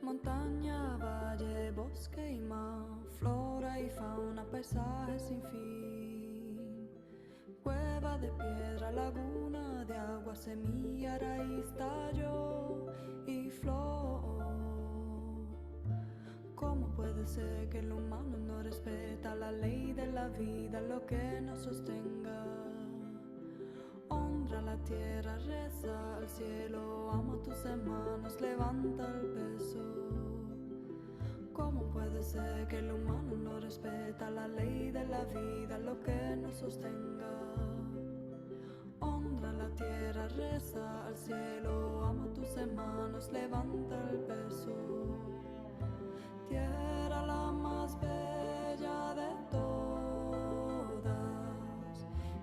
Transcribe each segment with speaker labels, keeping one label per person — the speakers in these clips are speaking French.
Speaker 1: Montaña, valle, bosque y mar, flora y fauna, paisaje sin fin. Cueva de piedra, laguna de agua, semilla, raíz, tallo y flor. ¿Cómo puede ser que el humano no respeta la ley de la vida, lo que nos sostenga? Honra la tierra, reza al cielo, ama a tus hermanos, levanta el peso. ¿Cómo puede ser que el humano no respeta la ley de la vida, lo que nos sostenga? Honra la tierra, reza al cielo, ama a tus hermanos, levanta el peso. Tierra la más bella de todas,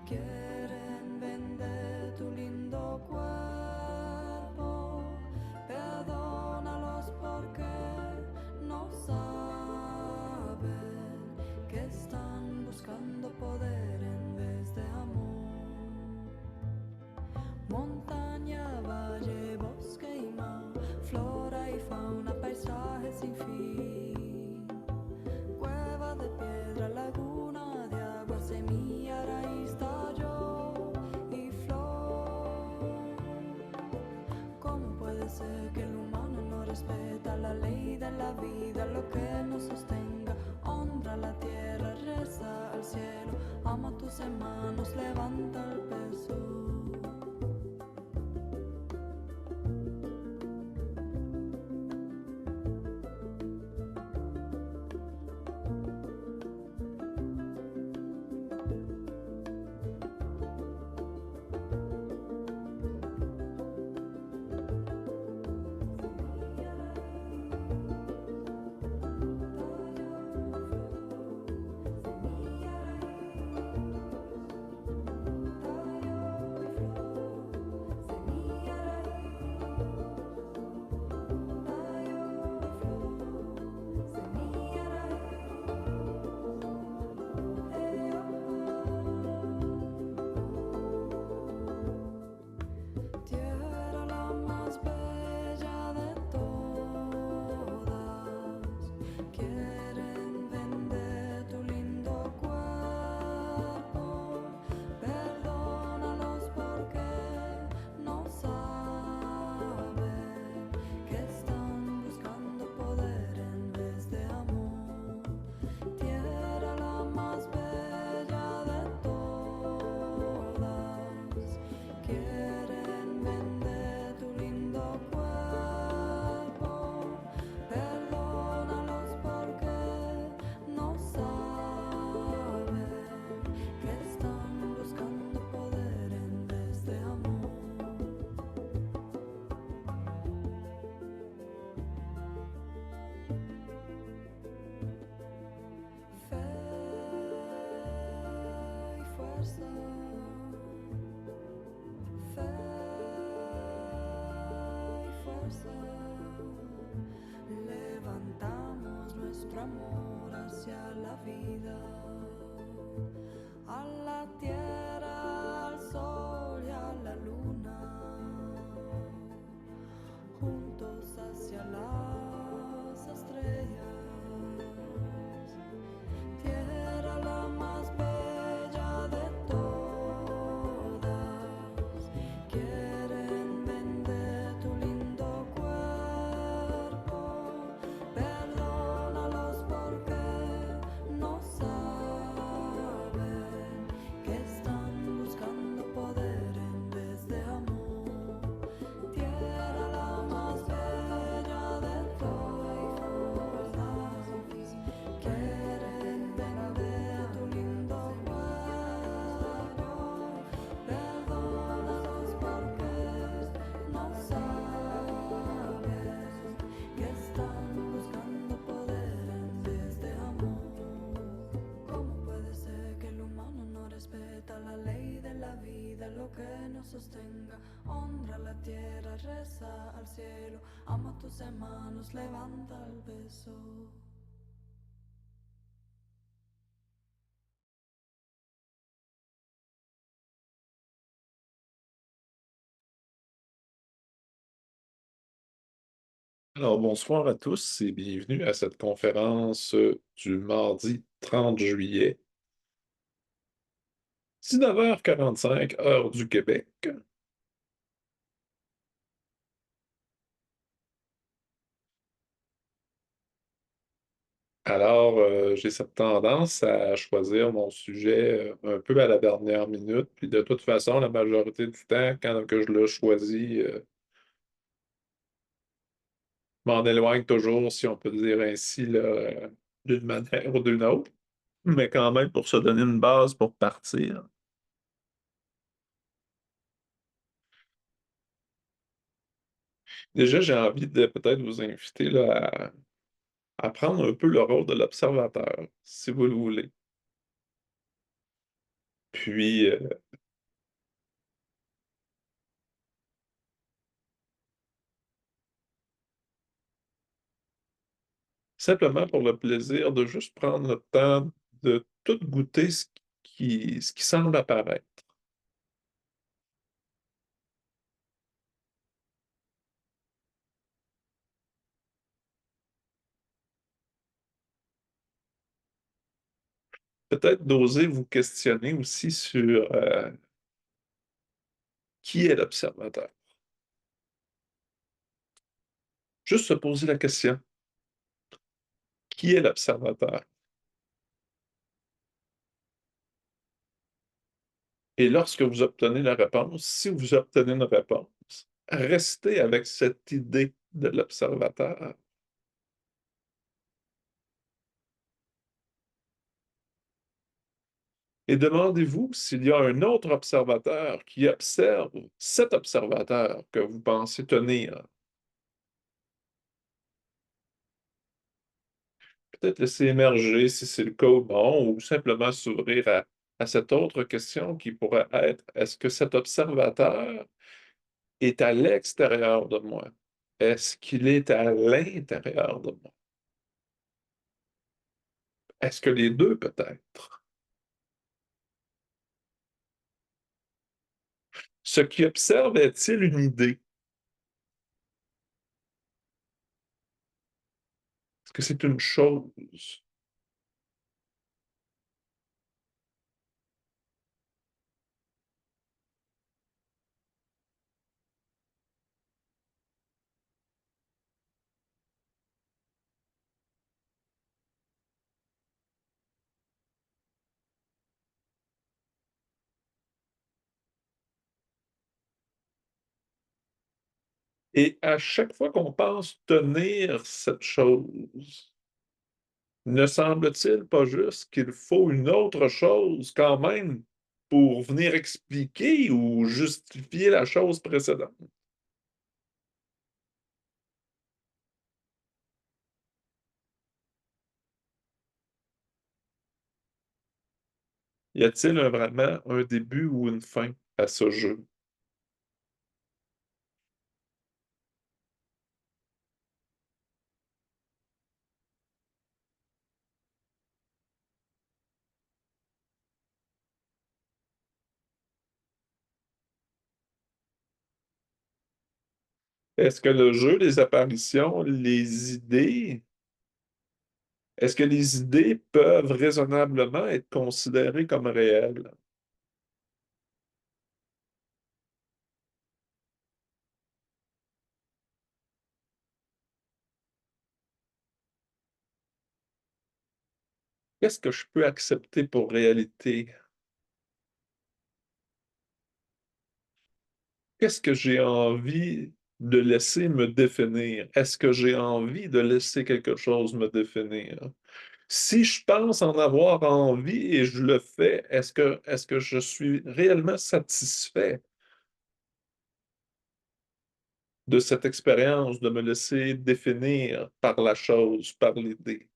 Speaker 1: quieren vender tu lindo cuerpo, perdónalos porque no saben que están buscando poder en vez de amor. Montaña, valle, bosque y mar, flora y fauna, paisaje sin fin. Cueva de piedra, laguna de agua, semilla, raíz, tallo y flor. ¿Cómo puede ser que el humano no respeta la ley de la vida, lo que nos sostenga? Honra la tierra, reza al cielo, ama a tus hermanos, levanta el peso. Tierra la más bella de todas, quieren vender tu lindo cuerpo, perdónalos porque no saben que están buscando poder en vez de amor. Tierra la más bella de todas, quieren vender tu lindo cuerpo, perdónalos porque no saben que están buscando poder en vez de amor. Fe y fuerza, fe y fuerza, levantamos nuestro amor hacia la vida, a la tierra, al sol y a la luna, juntos hacia las estrellas. Tierra la más bella de todas, quieren vender tu lindo cuerpo, perdónalos porque no saben que están buscando poder en vez de amor. Tierra la más bella de todas, quieren vender tu lindo cuerpo, perdónalos porque no saben que están buscando poder en vez de amor. ¿Cómo puede ser que el humano no respeta la ley de la vida, lo que nos sostenga? Honra la tierra, reza al cielo, ama a tus hermanos, levanta el peso.
Speaker 2: Alors, bonsoir à tous et bienvenue à cette conférence du mardi 30 juillet, 19h45, heure du Québec. Alors, j'ai cette tendance à choisir mon sujet un peu à la dernière minute, puis de toute façon, la majorité du temps, quand que je le choisis, m'en éloigne toujours, si on peut dire ainsi, là, d'une manière ou d'une autre, mais quand même pour se donner une base pour partir. Déjà, j'ai envie de peut-être vous inviter là, à prendre un peu le rôle de l'observateur, si vous le voulez. Puis, simplement pour le plaisir de juste prendre le temps de tout goûter ce qui semble apparaître. Peut-être d'oser vous questionner aussi sur qui est l'observateur. Juste se poser la question, qui est l'observateur? Et lorsque vous obtenez la réponse, si vous obtenez une réponse, restez avec cette idée de l'observateur et demandez-vous s'il y a un autre observateur qui observe cet observateur que vous pensez tenir. Peut-être laisser émerger si c'est le cas ou non, ou simplement s'ouvrir à cette autre question qui pourrait être, est-ce que cet observateur est à l'extérieur de moi? Est-ce qu'il est à l'intérieur de moi? Est-ce que les deux peut-être? Ce qui observe est-il une idée? Est-ce que c'est une chose? Et à chaque fois qu'on pense tenir cette chose, ne semble-t-il pas juste qu'il faut une autre chose quand même pour venir expliquer ou justifier la chose précédente? Y a-t-il vraiment un début ou une fin à ce jeu? Est-ce que le jeu, les apparitions, les idées, est-ce que les idées peuvent raisonnablement être considérées comme réelles? Qu'est-ce que je peux accepter pour réalité? Qu'est-ce que j'ai envie de laisser me définir? Est-ce que j'ai envie de laisser quelque chose me définir? Si je pense en avoir envie et je le fais, est-ce que je suis réellement satisfait de cette expérience de me laisser définir par la chose, par l'idée?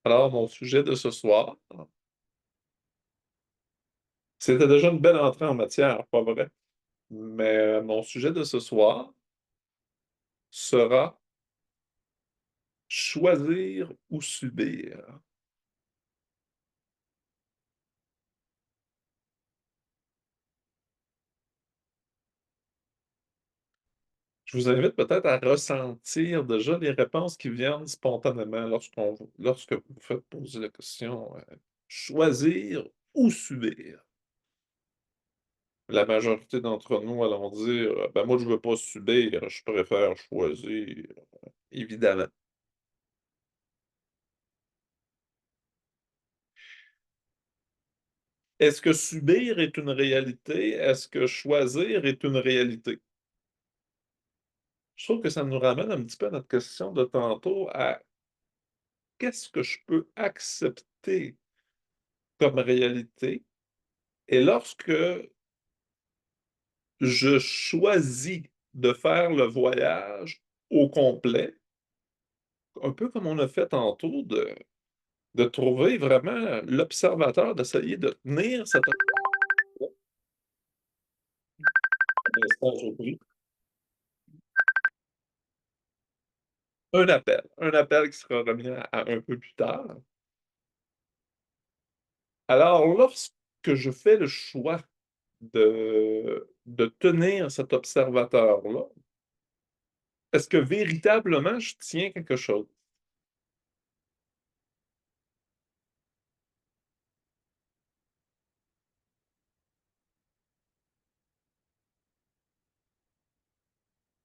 Speaker 2: Alors, mon sujet de ce soir, c'était déjà une belle entrée en matière, pas vrai? Mais mon sujet de ce soir sera choisir ou subir. Je vous invite peut-être à ressentir déjà les réponses qui viennent spontanément lorsque vous vous faites poser la question choisir ou subir. La majorité d'entre nous allons dire ben moi, je ne veux pas subir, je préfère choisir, évidemment. Est-ce que subir est une réalité? Est-ce que choisir est une réalité? Je trouve que ça nous ramène un petit peu à notre question de tantôt, à qu'est-ce que je peux accepter comme réalité? Et lorsque je choisis de faire le voyage au complet, un peu comme on a fait tantôt, de trouver vraiment l'observateur, d'essayer de tenir cet instant, je prie. Un appel qui sera remis à un peu plus tard. Alors, lorsque je fais le choix de tenir cet observateur-là, est-ce que véritablement je tiens quelque chose?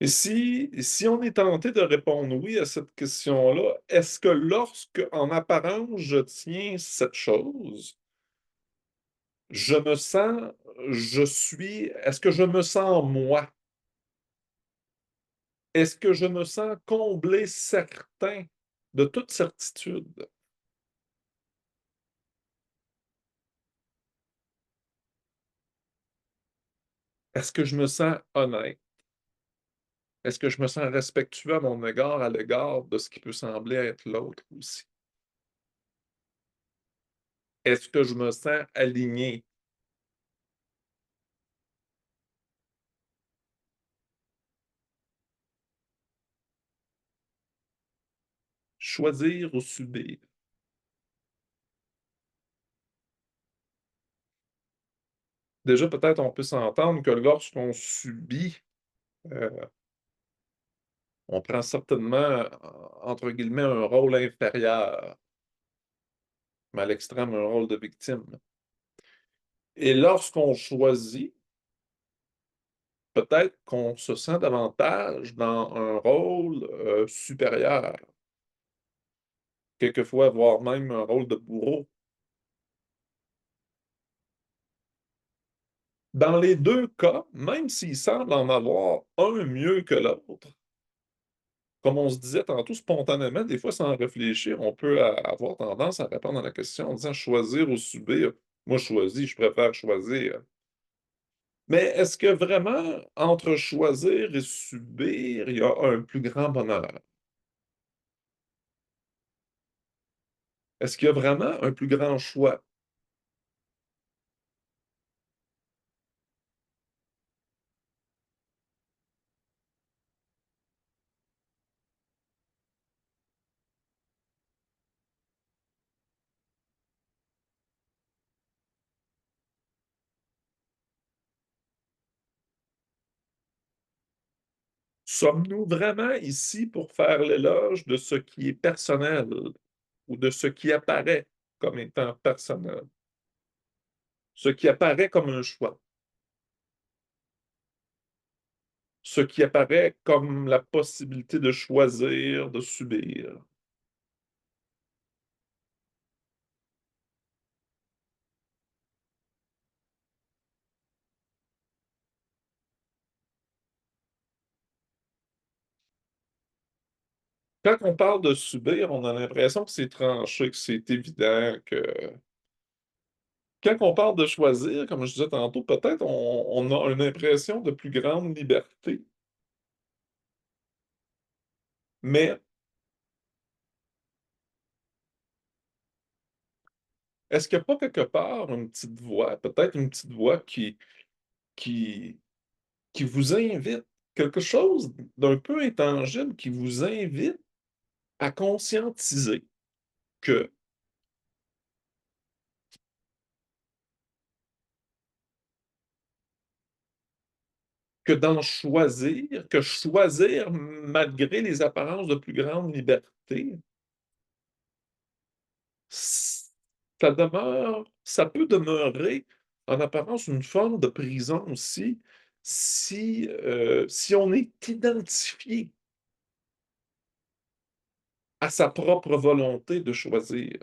Speaker 2: Et si on est tenté de répondre oui à cette question-là, est-ce que lorsque, en apparence, je tiens cette chose, je me sens, est-ce que je me sens moi? Est-ce que je me sens comblé, certain de toute certitude? Est-ce que je me sens honnête? Est-ce que je me sens respectueux à mon égard, à l'égard de ce qui peut sembler être l'autre aussi? Est-ce que je me sens aligné? Choisir ou subir? Déjà, peut-être on peut s'entendre que lorsqu'on subit, heu, on prend certainement, entre guillemets, «un rôle inférieur», mais à l'extrême, un rôle de victime. Et lorsqu'on choisit, peut-être qu'on se sent davantage dans un rôle, supérieur, quelquefois, voire même un rôle de bourreau. Dans les 2 cas, même s'il semble en avoir un mieux que l'autre, comme on se disait tantôt spontanément, des fois sans réfléchir, on peut avoir tendance à répondre à la question en disant: «Choisir ou subir?» Moi, je choisis, je préfère choisir. Mais est-ce que vraiment, entre choisir et subir, il y a un plus grand bonheur? Est-ce qu'il y a vraiment un plus grand choix? Sommes-nous vraiment ici pour faire l'éloge de ce qui est personnel ou de ce qui apparaît comme étant personnel? Ce qui apparaît comme un choix, ce qui apparaît comme la possibilité de choisir, de subir. Quand on parle de subir, on a l'impression que c'est tranché, que c'est évident, que quand on parle de choisir, comme je disais tantôt, peut-être on a une impression de plus grande liberté, mais est-ce qu'il n'y a pas quelque part une petite voix, peut-être une petite voix qui, qui vous invite, quelque chose d'un peu intangible qui vous invite à conscientiser que, que choisir malgré les apparences de plus grande liberté, ça peut demeurer en apparence une forme de prison aussi si on est identifié à sa propre volonté de choisir.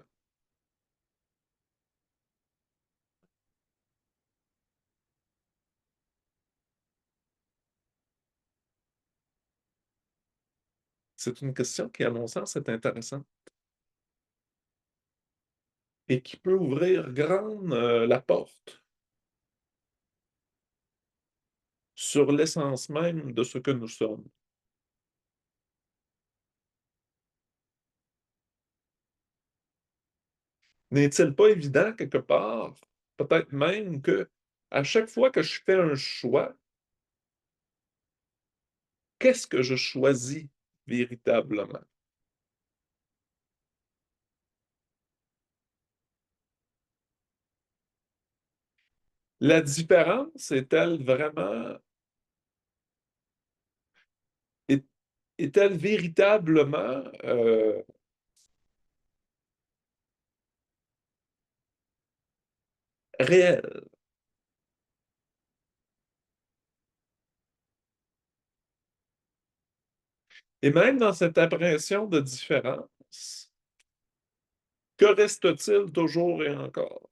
Speaker 2: C'est une question qui, à mon sens, est intéressante et qui peut ouvrir grande la porte sur l'essence même de ce que nous sommes. N'est-il pas évident quelque part, peut-être même que à chaque fois que je fais un choix, qu'est-ce que je choisis véritablement? La différence est-elle vraiment, est, est-elle véritablement réelle? Et même dans cette impression de différence, que reste-t-il toujours et encore?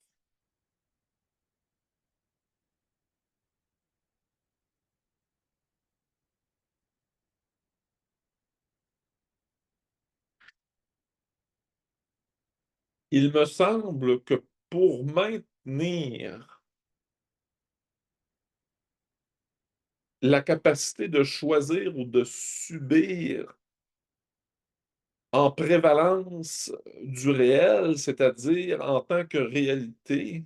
Speaker 2: Il me semble que pour maintenir la capacité de choisir ou de subir en prévalence du réel, c'est-à-dire en tant que réalité,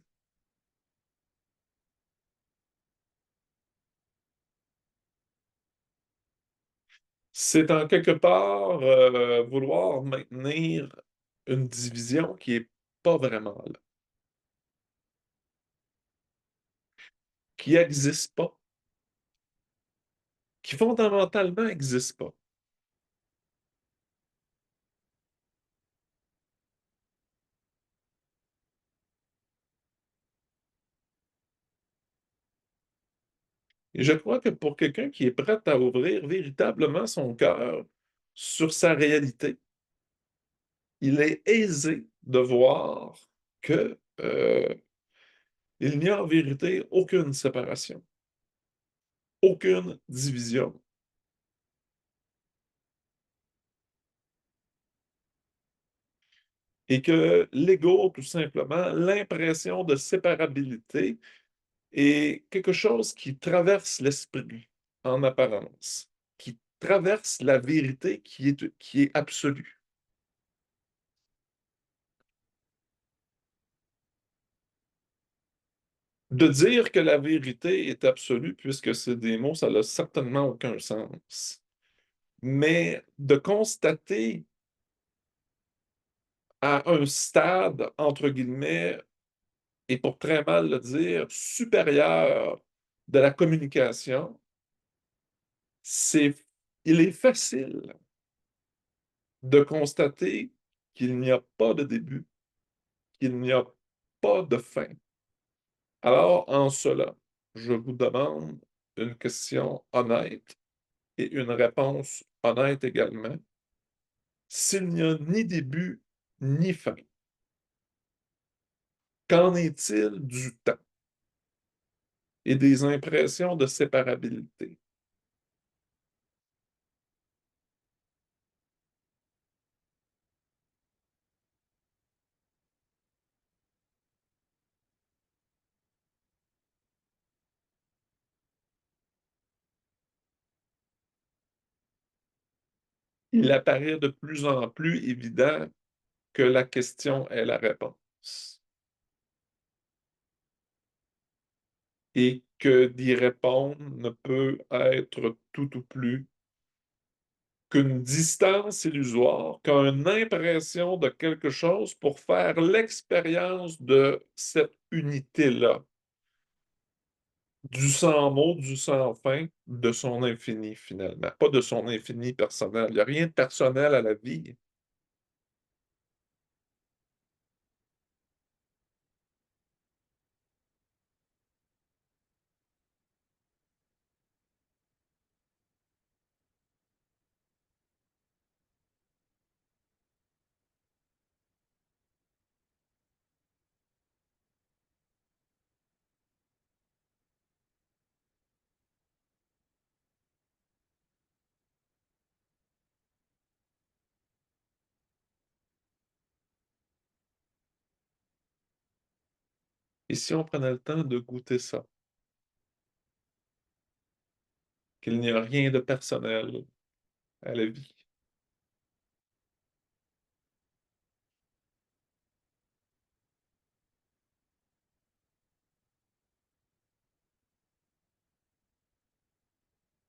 Speaker 2: c'est en quelque part vouloir maintenir une division qui est pas vraiment là, qui n'existe pas, qui fondamentalement n'existe pas. Et je crois que pour quelqu'un qui est prêt à ouvrir véritablement son cœur sur sa réalité, il est aisé de voir que il n'y a en vérité aucune séparation, aucune division, et que l'ego, tout simplement, l'impression de séparabilité est quelque chose qui traverse l'esprit en apparence, qui traverse la vérité qui est absolue. De dire que la vérité est absolue, puisque c'est des mots, ça n'a certainement aucun sens. Mais de constater à un stade, entre guillemets, et pour très mal le dire, supérieur de la communication, c'est, il est facile de constater qu'il n'y a pas de début, qu'il n'y a pas de fin. Alors, en cela, je vous demande une question honnête et une réponse honnête également. S'il n'y a ni début ni fin, qu'en est-il du temps et des impressions de séparabilité? Il apparaît de plus en plus évident que la question est la réponse. et que d'y répondre ne peut être tout ou plus qu'une distance illusoire, qu'une impression de quelque chose pour faire l'expérience de cette unité-là, du sans mots, du sans fin, de son infini finalement, pas de son infini personnel. Il n'y a rien de personnel à la vie. Et si on prenait le temps de goûter ça, qu'il n'y a rien de personnel à la vie,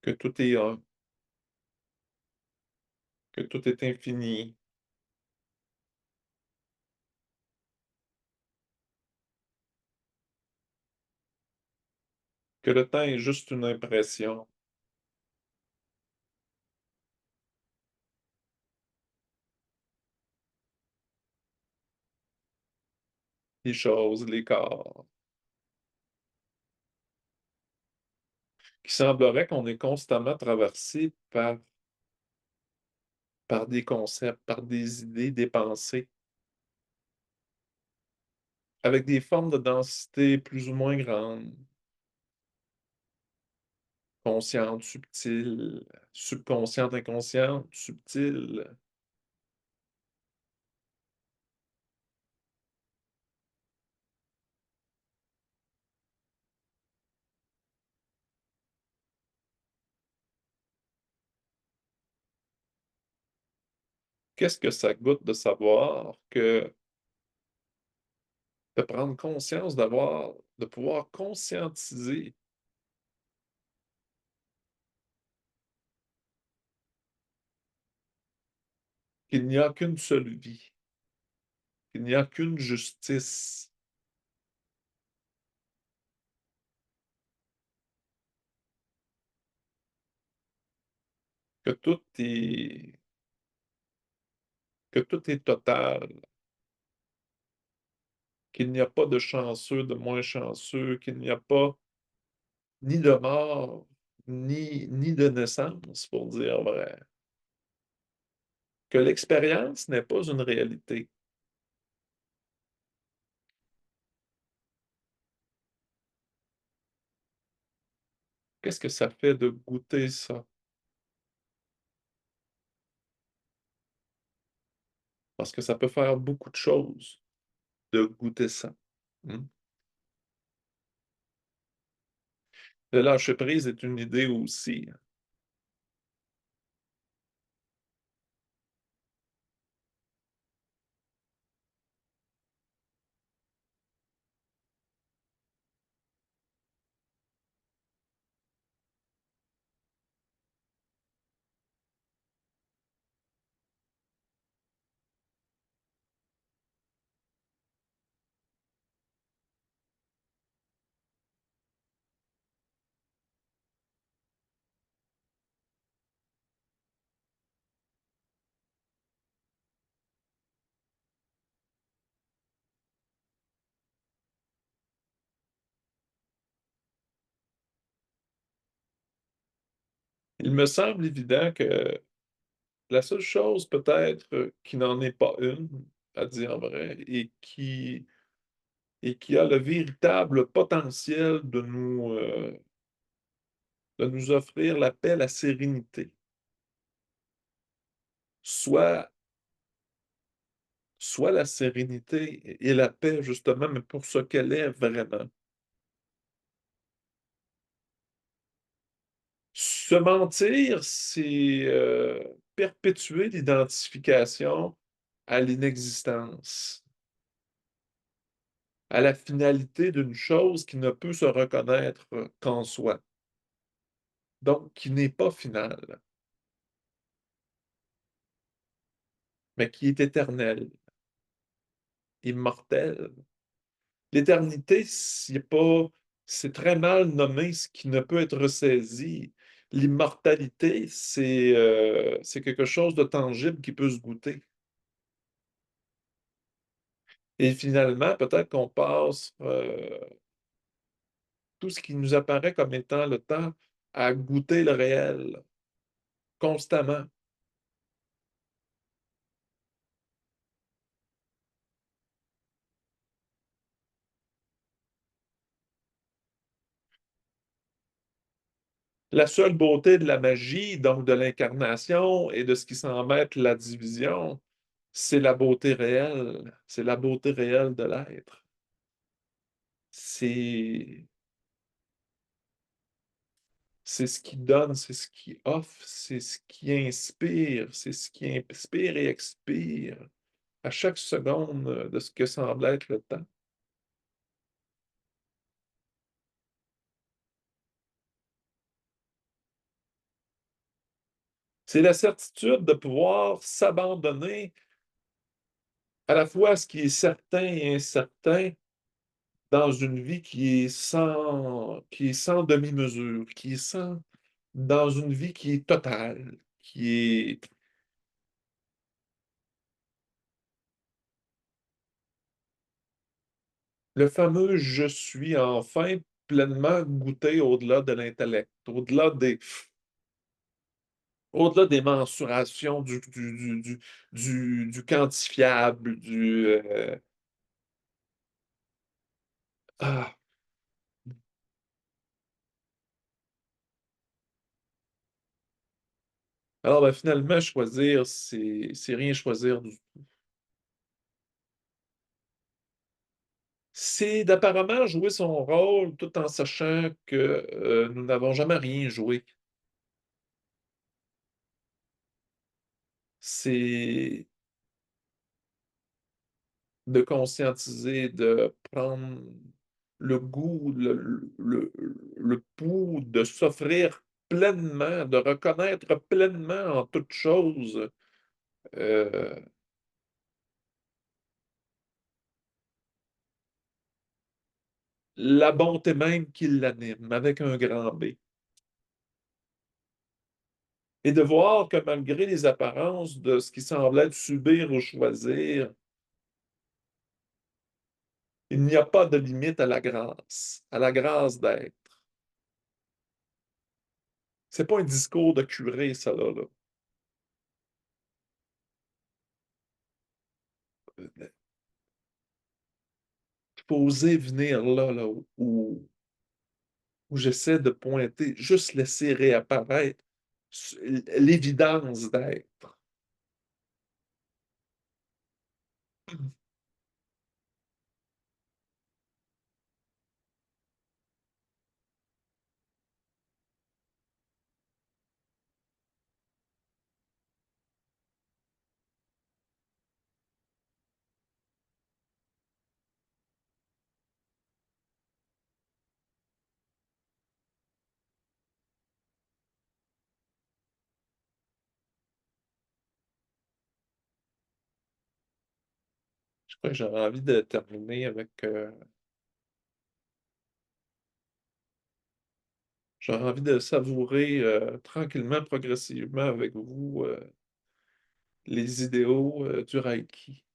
Speaker 2: que tout est un, que tout est infini, que le temps est juste une impression, les choses, les corps, qui semblerait qu'on est constamment traversé par des concepts, par des idées, des pensées, avec des formes de densité plus ou moins grandes, conscientes, subtiles, subconscientes, inconscientes, subtiles. Qu'est-ce que ça goûte de savoir que de prendre conscience, de pouvoir conscientiser qu'il n'y a qu'une seule vie, qu'il n'y a qu'une justice, que que tout est total, qu'il n'y a pas de chanceux, de moins chanceux, qu'il n'y a pas ni de mort, ni de naissance, pour dire vrai. Que l'expérience n'est pas une réalité. Qu'est-ce que ça fait de goûter ça? Parce que ça peut faire beaucoup de choses de goûter ça. Hmm. Le lâcher prise est une idée aussi. Il me semble évident que la seule chose peut-être qui n'en est pas une, à dire vrai, et qui a le véritable potentiel de nous offrir la paix, la sérénité, soit, soit la sérénité et la paix, justement, mais pour ce qu'elle est vraiment. Se mentir, c'est perpétuer l'identification à l'inexistence. à la finalité d'une chose qui ne peut se reconnaître qu'en soi, donc qui n'est pas finale, mais qui est éternelle, immortelle. L'éternité, c'est très mal nommé ce qui ne peut être ressaisi. L'immortalité, c'est quelque chose de tangible qui peut se goûter. Et finalement, peut-être qu'on passe tout ce qui nous apparaît comme étant le temps à goûter le réel constamment. La seule beauté de la magie, donc de l'incarnation et de ce qui semble être la division, c'est la beauté réelle. C'est la beauté réelle de l'être. C'est c'est ce qui donne, c'est ce qui offre, c'est ce qui inspire, c'est ce qui inspire et expire à chaque seconde de ce que semble être le temps. C'est la certitude de pouvoir s'abandonner à la fois à ce qui est certain et incertain dans une vie qui est sans demi-mesure, qui est dans une vie qui est totale, qui est le fameux je suis enfin pleinement goûté au-delà de l'intellect, au-delà des mensurations du quantifiable, ah. Alors, ben, finalement, choisir, c'est rien choisir du tout. C'est d'apparemment jouer son rôle tout en sachant que nous n'avons jamais rien joué. C'est de conscientiser, de prendre le goût, le pouls, de s'offrir pleinement, de reconnaître pleinement en toute chose euh, la bonté même qui l'anime, avec un grand B. Et de voir que malgré les apparences de ce qui semble être subir ou choisir, il n'y a pas de limite à la grâce d'être. C'est pas un discours de curé, ça, là. Il faut oser venir là où j'essaie de pointer, juste laisser réapparaître l'évidence d'être. Je crois que j'aurais envie de terminer avec, j'aurais envie de savourer tranquillement, progressivement avec vous les idéaux du Reiki.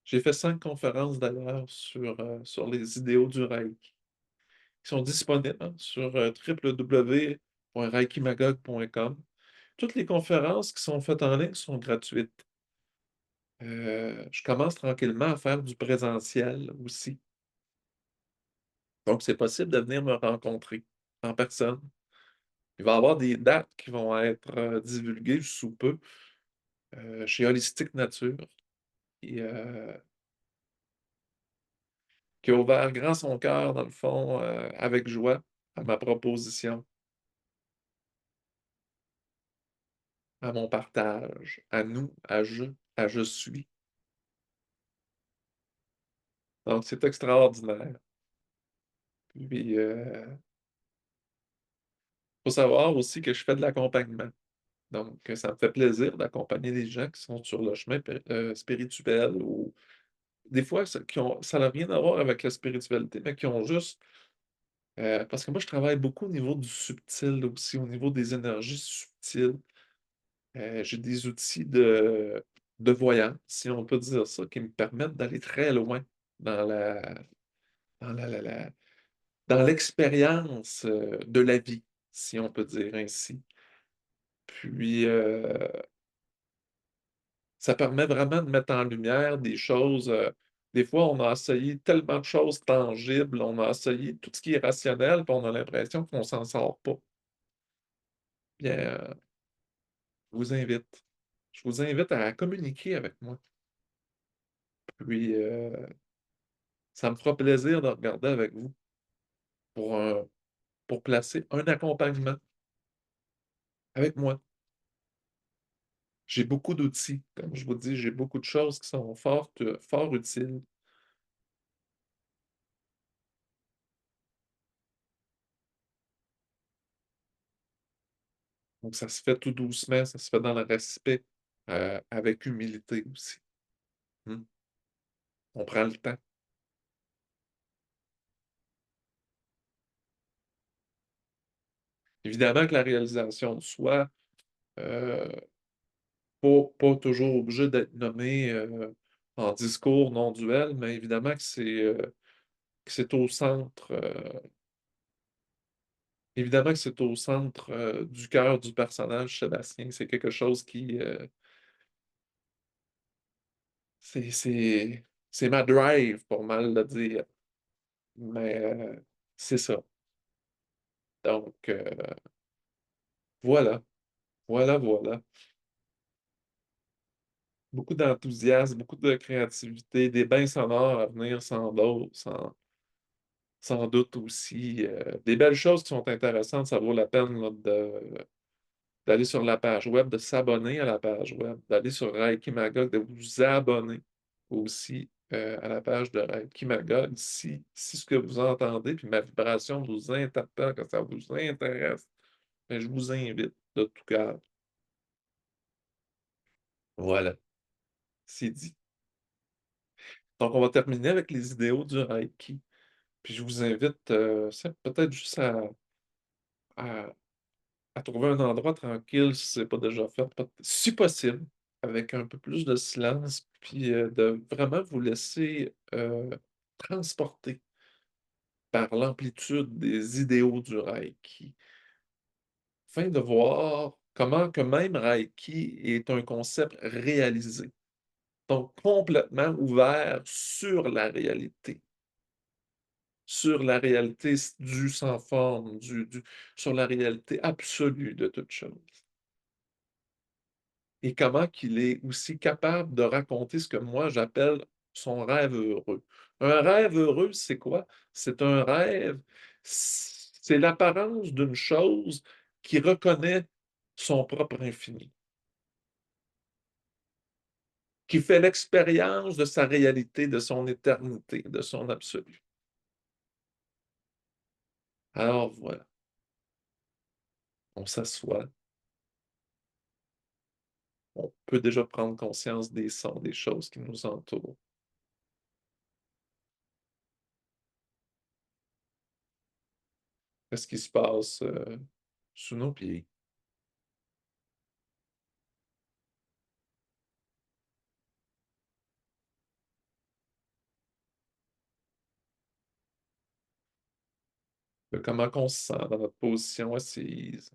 Speaker 2: J'ai fait 5 conférences d'ailleurs sur les idéaux du Reiki, qui sont disponibles sur www.reikimagog.com. Toutes les conférences qui sont faites en ligne sont gratuites. Je commence tranquillement à faire du présentiel aussi. Donc, c'est possible de venir me rencontrer en personne. Il va y avoir des dates qui vont être divulguées sous peu chez Holistique Nature, qui, euh, qui a ouvert grand son cœur, dans le fond, avec joie à ma proposition, à mon partage, à nous, à je suis. Donc c'est extraordinaire. Puis, faut savoir aussi que je fais de l'accompagnement. Donc, ça me fait plaisir d'accompagner des gens qui sont sur le chemin spirituel ou des fois ça n'a rien à voir avec la spiritualité, mais qui ont juste parce que moi je travaille beaucoup au niveau du subtil aussi, au niveau des énergies subtiles. J'ai des outils de voyance, si on peut dire ça, qui me permettent d'aller très loin dans la dans la la la dans l'expérience, de la vie, si on peut dire ainsi. Puis, ça permet vraiment de mettre en lumière des choses, des fois, on a essayé tellement de choses tangibles, on a essayé tout ce qui est rationnel, puis on a l'impression qu'on s'en sort pas. Bien, je vous invite. Je vous invite à communiquer avec moi. Puis, ça me fera plaisir de regarder avec vous pour pour placer un accompagnement avec moi. J'ai beaucoup d'outils, comme je vous dis, j'ai beaucoup de choses qui sont fort utiles. Donc ça se fait tout doucement, ça se fait dans le respect, avec humilité aussi. Mmh. On prend le temps. Évidemment que la réalisation de soi, heu, pas toujours obligé d'être nommé, en discours non duel, mais évidemment que c'est au centre, évidemment que c'est au centre, du cœur du personnage Sébastien. C'est quelque chose qui, c'est c'est c'est ma drive pour mal le dire, mais, c'est ça. Donc, voilà, voilà. Beaucoup d'enthousiasme, beaucoup de créativité, des bains sonores à venir sans doute aussi, des belles choses qui sont intéressantes. Ça vaut la peine là d'aller sur la page web, de s'abonner à la page web, d'aller sur Reiki Magog, de vous abonner aussi, à la page de Reiki Magog si ce que vous entendez, puis ma vibration vous interpelle, que ça vous intéresse, ben, je vous invite de tout cœur. Voilà, c'est dit. Donc on va terminer avec les idéaux du Reiki, puis je vous invite, c'est peut-être juste à trouver un endroit tranquille si c'est pas déjà fait, si possible, avec un peu plus de silence, puis, de vraiment vous laisser, transporter par l'amplitude des idéaux du Reiki, afin de voir comment que même Reiki est un concept réalisé, donc complètement ouvert sur la réalité du sans forme, du sur la réalité absolue de toute chose. Et comment qu'il est aussi capable de raconter ce que moi j'appelle son rêve heureux. Un rêve heureux, c'est quoi? C'est un rêve, c'est l'apparence d'une chose qui reconnaît son propre infini, qui fait l'expérience de sa réalité, de son éternité, de son absolu. Alors voilà, on s'assoit, on peut déjà prendre conscience des sons, des choses qui nous entourent. Qu'est-ce qui se passe, sous nos pieds? Comment qu'on se sent dans notre position assise,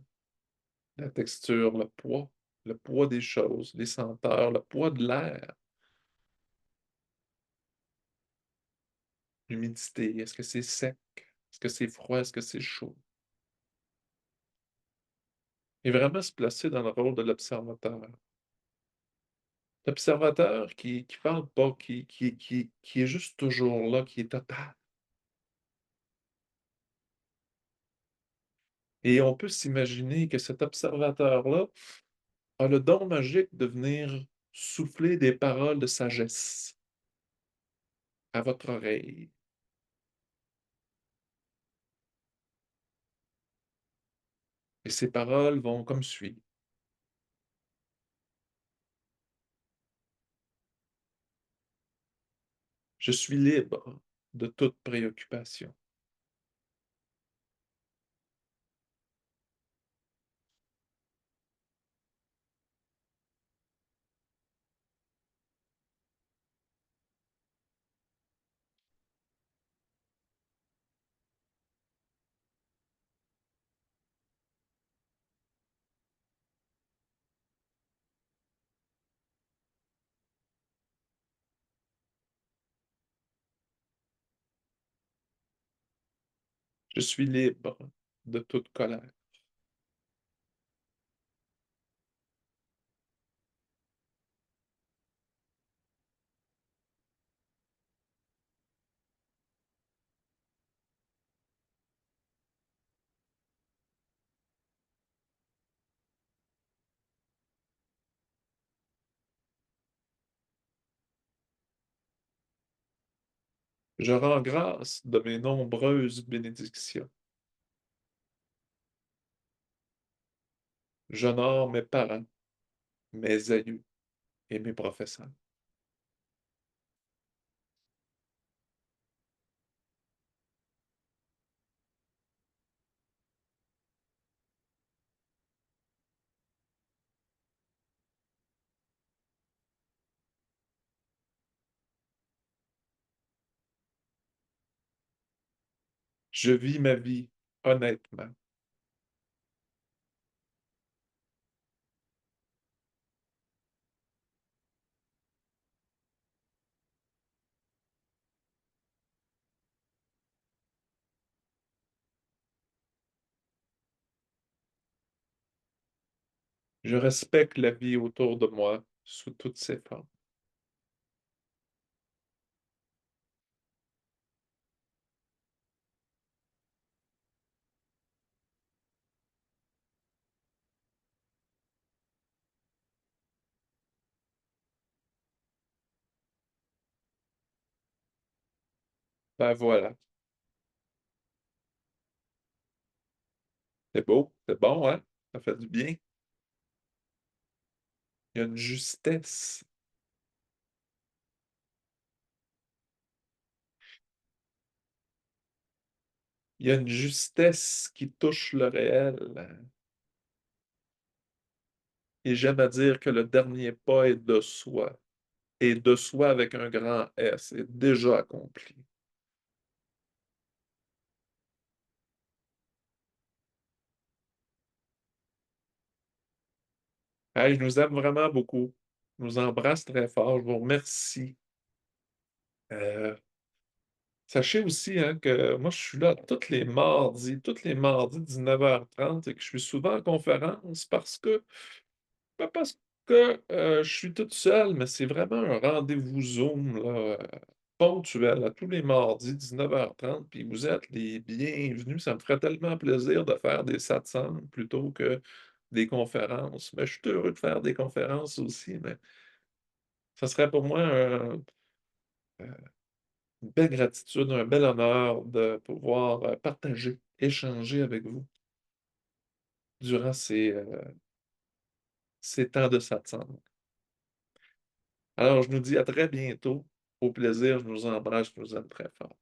Speaker 2: la texture, le poids des choses, les senteurs, le poids de l'air, l'humidité. Est-ce que c'est sec? Est-ce que c'est froid? Est-ce que c'est chaud? Et vraiment se placer dans le rôle de l'observateur. L'observateur qui parle pas, qui est juste toujours là, qui est total. Et on peut s'imaginer que cet observateur-là a le don magique de venir souffler des paroles de sagesse à votre oreille. Et ces paroles vont comme suit. Je suis libre de toute préoccupation. Je suis libre de toute colère. Je rends grâce de mes nombreuses bénédictions. J'honore mes parents, mes aïeux et mes professeurs. Je vis ma vie honnêtement. Je respecte la vie autour de moi sous toutes ses formes. Ben voilà, c'est beau, c'est bon, hein? Ça fait du bien. Il y a une justesse. Il y a une justesse qui touche le réel. Et j'aime à dire que le dernier pas est de soi. Et de soi avec un grand S est déjà accompli. Hey, je nous aime vraiment beaucoup. Je nous embrasse très fort. Je vous remercie. Euh, Sachez aussi hein, que moi, je suis là tous les mardis 19h30 et que je suis souvent en conférence pas parce que je suis toute seule, mais c'est vraiment un rendez-vous Zoom là, ponctuel à tous les mardis 19h30. Puis vous êtes les bienvenus. Ça me ferait tellement plaisir de faire des satsangs plutôt que des conférences. Mais je suis heureux de faire des conférences aussi, mais ça serait pour moi une belle gratitude, un bel honneur de pouvoir partager, échanger avec vous durant ces temps de satsang. Alors, je nous dis à très bientôt. Au plaisir, je nous embrasse, je nous aime très fort.